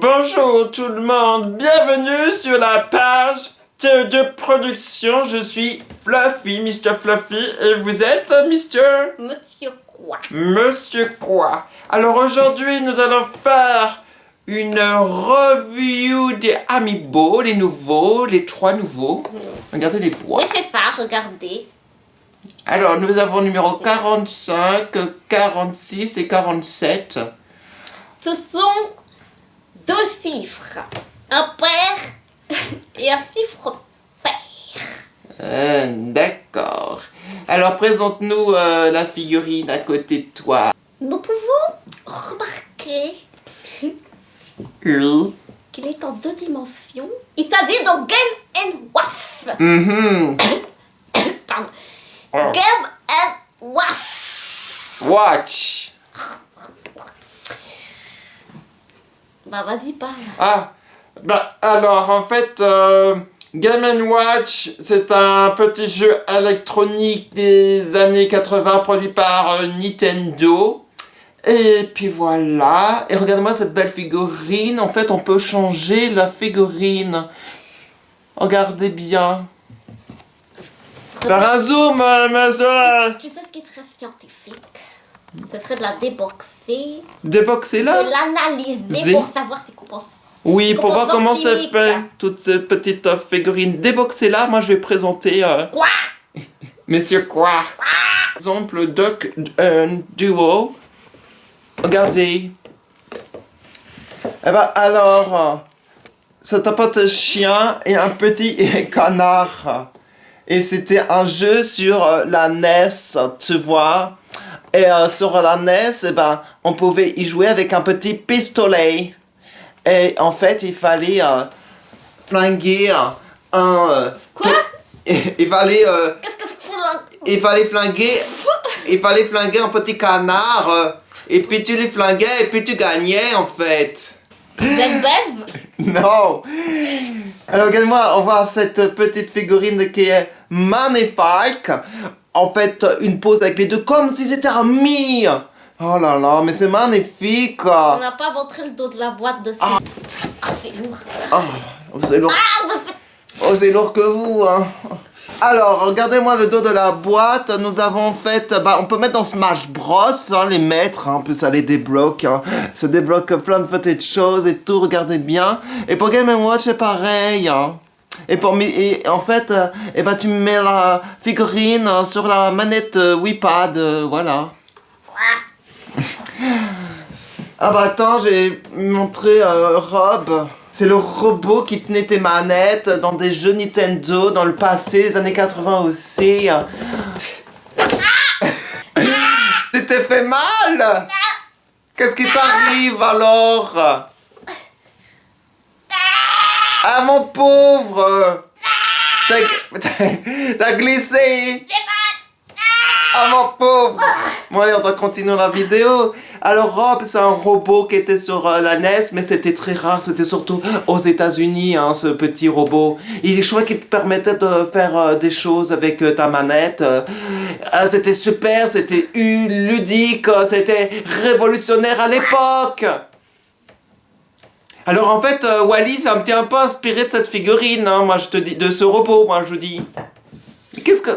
Bonjour tout le monde, bienvenue sur la page de production. Je suis Fluffy, Mr. Fluffy, et vous êtes Mr. Monsieur quoi? Monsieur quoi? Alors aujourd'hui, nous allons faire une review des Amiibo, les nouveaux, les 3 nouveaux. Regardez les boîtes. Oui, c'est ça, regardez. Alors, nous avons numéro 45, 46 et 47. Ce sont 2 chiffres. Un pair et un chiffre pair. D'accord. Alors, présente-nous la figurine à côté de toi. Nous pouvons remarquer Oui. qu'il est en 2 dimensions. Il s'agit de Game & Watch. Pardon. Oh. Game & Watch. Watch. Bah vas-y, parle. Ah, bah alors en fait, Game & Watch, c'est un petit jeu électronique des années 80 produit par Nintendo. Et puis voilà, et regardez-moi cette belle figurine, en fait on peut changer la figurine. Regardez bien. Faire un zoom, monsieur. Tu sais ce qui est très scientifique? Ce serait de la déboxer, Déboxez-la. de l'analyser pour savoir c'est comment. Oui, pour voir comment c'est chimique. fait, toutes ces petites figurines. Déboxez-la, moi je vais présenter... Quoi? Monsieur quoi? Par exemple, Duck Duo. Regardez. Eh ben alors, c'est un petit chien et un petit canard. Et c'était un jeu sur la NES, tu vois. Et sur la NES, eh ben, on pouvait y jouer avec un petit pistolet. Et en fait, il fallait flinguer un... Quoi? Il fallait... Qu'est-ce que c'est là? Il fallait flinguer un petit canard. Et puis tu les flinguais et puis tu gagnais en fait. Ben Bev? Non. Alors regarde-moi, on voit cette petite figurine qui est magnifique. En fait, une pose avec les deux comme si c'était amis. Oh là là, mais c'est magnifique. On n'a pas montré le dos de la boîte dessus. Ah, c'est lourd. Oh, c'est lourd. Ah, me fait... Oh, c'est lourd que vous, hein. Alors, regardez-moi le dos de la boîte. Nous avons fait... on peut mettre dans Smash Bros, hein, les mettre. Hein, en plus, ça les débloque. Hein. Ça débloque plein de petites choses et tout. Regardez bien. Et pour Game & Watch, c'est pareil. Hein. Et en fait, tu mets la figurine sur la manette Wii-Pad. Voilà. Ah bah attends, j'ai montré Rob. C'est le robot qui tenait tes manettes dans des jeux Nintendo dans le passé, les années 80 aussi. Tu t'es fait mal? Qu'est-ce qui t'arrive alors? Ah mon pauvre! T'as glissé! Ah mon pauvre! Bon allez, on doit continuer la vidéo. Alors Rob, c'est un robot qui était sur la NES, mais c'était très rare, c'était surtout aux États-Unis, hein, ce petit robot. Je crois qu'il te permettait de faire des choses avec ta manette. C'était super, c'était ludique, c'était révolutionnaire à l'époque. Alors en fait, Wally, ça me tient un peu inspiré de cette figurine, hein, moi je te dis, de ce robot, moi je dis. Mais qu'est-ce que...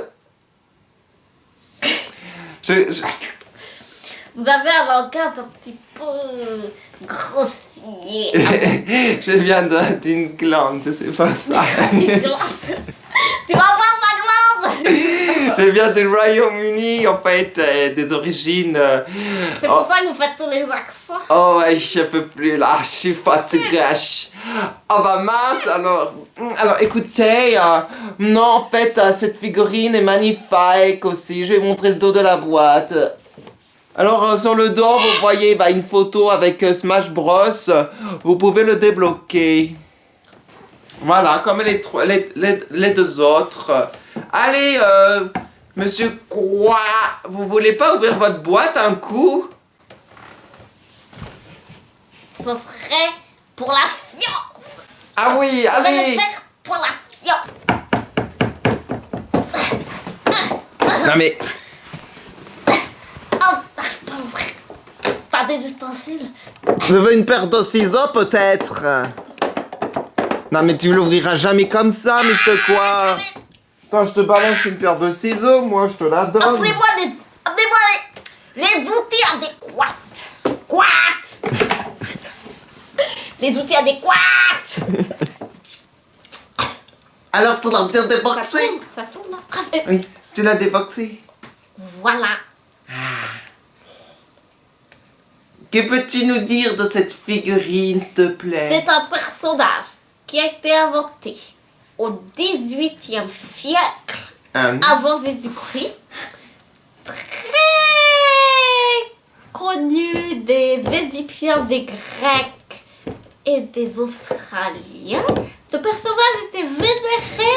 Vous avez un langage un petit peu grossier. Je viens d'une glande, c'est pas ça. Tu vas voir ma glande. Je viens du Royaume-Uni, en fait, des origines... C'est pour ça que vous faites tous les accents. Oh ouais, je peux plus là, je suis fatiguée. Oh bah mince, alors écoutez, non en fait, cette figurine est magnifique aussi, je vais vous montrer le dos de la boîte. Alors sur le dos, vous voyez une photo avec Smash Bros, vous pouvez le débloquer. Voilà, comme les 2 autres. Allez, monsieur quoi? Vous voulez pas ouvrir votre boîte un coup? Ce serait pour la science. Ah oui, On va allez! le faire pour la science. Non mais... Oh, pas ouvrir. Pas des ustensiles. Je veux une paire de ciseaux, peut-être. Non, mais tu l'ouvriras jamais comme ça, Mr. Quoi. Quand je te balance une paire de ciseaux, moi, je te la donne. Appelez-moi les outils adéquats. Quoi? Les outils adéquats. Alors, tu l'as bien déboxé? Ça tourne, là. Oui, tu l'as déboxé. Voilà. Que peux-tu nous dire de cette figurine, s'il te plaît? C'est un personnage qui a été inventé au XVIIIe siècle avant Jésus-Christ. Très connu des Égyptiens, des Grecs et des Australiens. Ce personnage était vénéré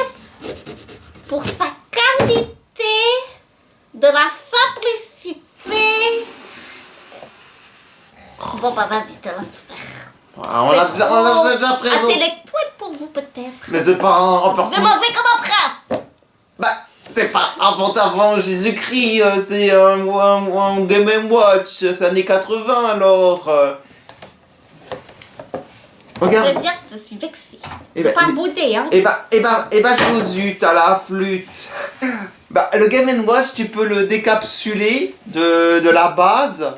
pour sa qualité de la simplicité. Bon, bah, vas-y, te laisse faire. On l'a déjà présenté. Intellectuel pour vous, peut-être. Mais c'est pas un C'est personnage. mauvais comme un prince. Bah, c'est pas inventé avant Jésus-Christ, c'est un Game & Watch, c'est années 80 alors. Regarde. C'est bien que je suis vexée. Eh C'est ben, pas boudé, hein. je vous zut à la flûte. Bah, le Game & Watch, tu peux le décapsuler de la base.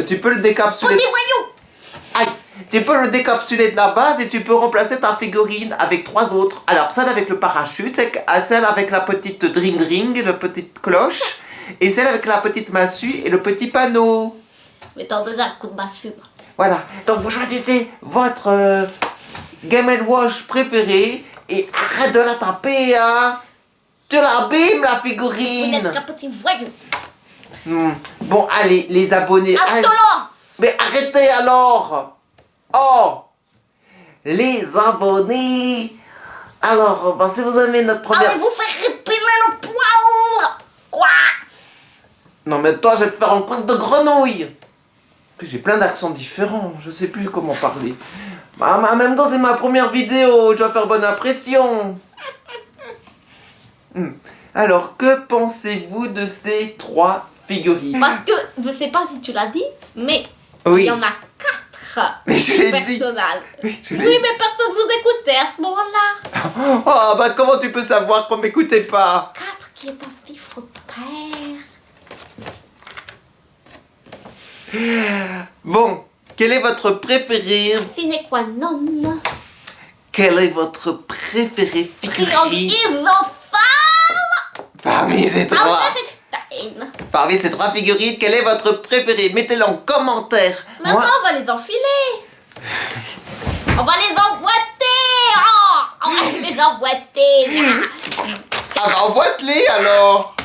Tu peux le décapsuler. Petit voyou. Aïe. Tu peux le décapsuler de la base et tu peux remplacer ta figurine avec 3 autres. Alors, celle avec le parachute, celle avec la petite dring-dring, la petite cloche, et celle avec la petite massue et le petit panneau. Mais t'en donnes un coup de massue. Voilà. Donc, vous choisissez votre Game & Watch préféré et arrête de la taper, hein. Tu l'abîmes, la Vous figurine. n'êtes qu'un petit voyou. Bon, allez, les abonnés. allez. Astolo. Mais arrêtez alors. Oh, les abonnés. Alors, bah, si vous aimez notre première... Allez vous faire épiler le poil. Quoi? Non, mais toi, je vais te faire un quiz de grenouille. Puis j'ai plein d'accents différents. Je sais plus comment parler. Bah, en même temps, c'est ma première vidéo. Je dois faire bonne impression. Alors, que pensez-vous de ces 3 figurines? Parce que, je sais pas si tu l'as dit, mais Oui. il y en a 4 Mais je l'ai dit. personnages. Oui, je l'ai Oui, dit. mais personne vous écoutait à ce moment-là. Oh, bah comment tu peux savoir qu'on m'écoutait pas? 4 qui est un chiffre pair. Bon, quel est votre préféré? Sine qua non. Quel est votre préféré Triangle figurine isophale. parmi ces 3? Albert Einstein. Parmi ces 3 figurines, quel est votre préféré? Mettez-le en commentaire. Maintenant, on va les enfiler. On va les emboîter. Oh, on va les emboîter. Ah bah emboîte-les alors.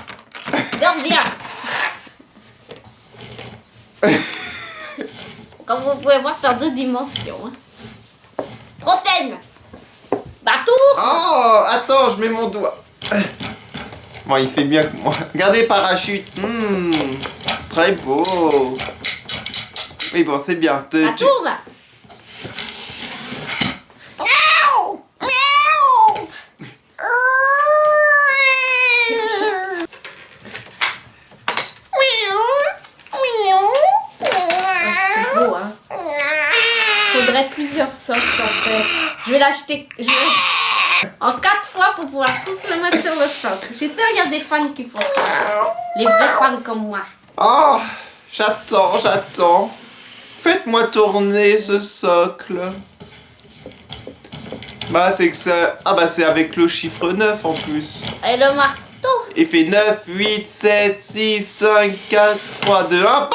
Viens. Comme vous pouvez voir, c'est en 2 dimensions. Hein. Prochaine. Batour. Oh, attends, je mets mon doigt. Bon, il fait mieux que moi. Regardez, parachute. Très beau. Oui, bon, c'est bien. Batour. C'est beau, hein. Faudrait plusieurs sortes en fait. Je vais l'acheter en 4 fois pour pouvoir tous le mettre sur le socle. Je suis sûre qu'il y a des fans qui font ça. Les vrais fans comme moi. Oh, j'attends. Faites-moi tourner ce socle. Bah, c'est que ça... Ah bah, c'est avec le chiffre 9 en plus. Et le marteau. Il fait 9, 8, 7, 6, 5, 4, 3, 2, 1.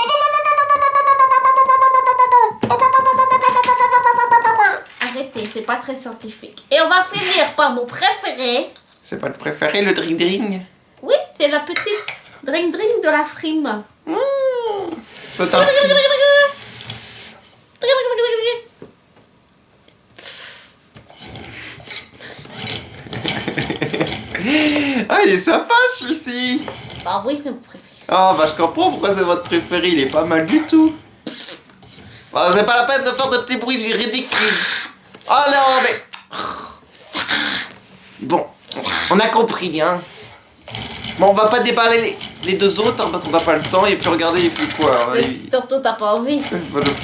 Arrêtez, c'est pas très scientifique. Et on va finir par mon préféré. C'est pas le préféré, le dring-dring? Oui, c'est la petite dring-dring de la frime. C'est un... Ah, il est sympa celui-ci. Bah oui, c'est mon préféré. Ah, bah je comprends pourquoi c'est votre préféré, il est pas mal du tout. Bah, c'est pas la peine de faire de petits bruits ridicules. Oh non, mais... Bon, on a compris, hein. Bon, on va pas déballer les... les deux autres, hein, parce qu'on n'a pas le temps. Et puis regardez, il fait quoi? Mais surtout, t'as pas envie.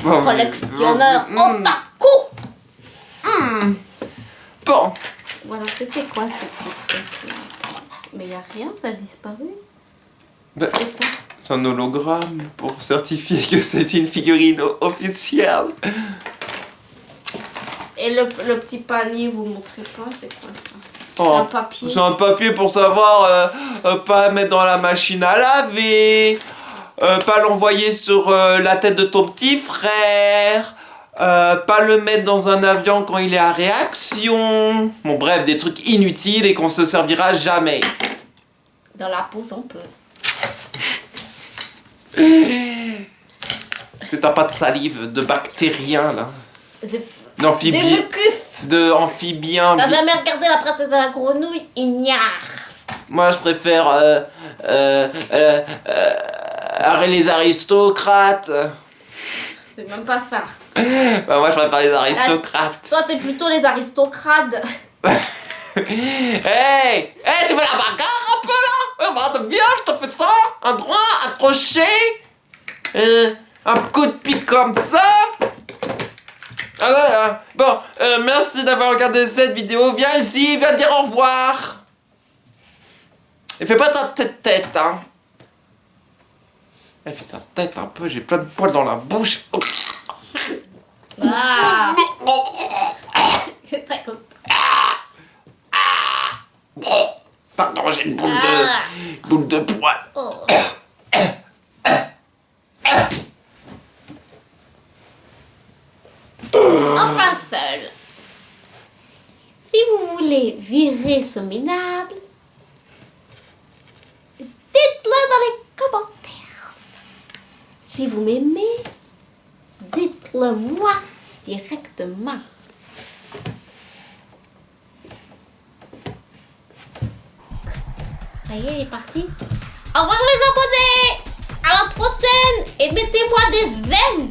Bon. Collectionneur otaku. Bon. Voilà, c'était quoi ce petit truc-là? Mais y a rien, ça a disparu. Ben, C'est ça. c'est un hologramme pour certifier que c'est une figurine officielle. Et le petit panier, vous montrez pas, c'est quoi ça? Oh, C'est un papier. C'est un papier pour savoir pas mettre dans la machine à laver, pas l'envoyer sur la tête de ton petit frère, pas le mettre dans un avion quand il est à réaction. Bon bref, des trucs inutiles et qu'on se servira jamais. Dans la pause, on peut. Est-ce que t'as pas de salive de bactérien là? Des D'amphibien. mucus. De amphibien. T'as jamais regardé la princesse de la grenouille? Ignare. Moi je préfère les aristocrates. C'est même pas ça. Bah moi je préfère les aristocrates. Toi, t'es plutôt les aristocrates. Hey, tu veux la bagarre un peu là? Regarde bien, je te fais ça. Un droit, un crochet. Un coup de pique comme ça. Alors, bon, merci d'avoir regardé cette vidéo. Viens ici, viens dire au revoir. Et fais pas ta tête, hein. Elle fait sa tête un peu, j'ai plein de poils dans la bouche. Ah. C'est très cool. Pardon, j'ai une boule de poils. Oh. Enfin seul. Si vous voulez virer ce minable, dites-le dans les commentaires. Si vous m'aimez, dites-le moi directement. Ça y est, il est parti. Au revoir les abonnés. À la prochaine. Et mettez-moi des zèmes.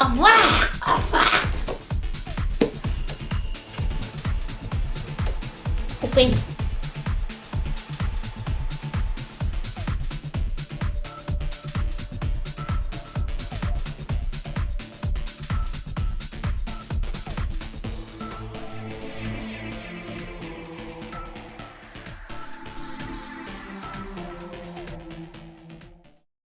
Au revoir. Au revoir. Coupez.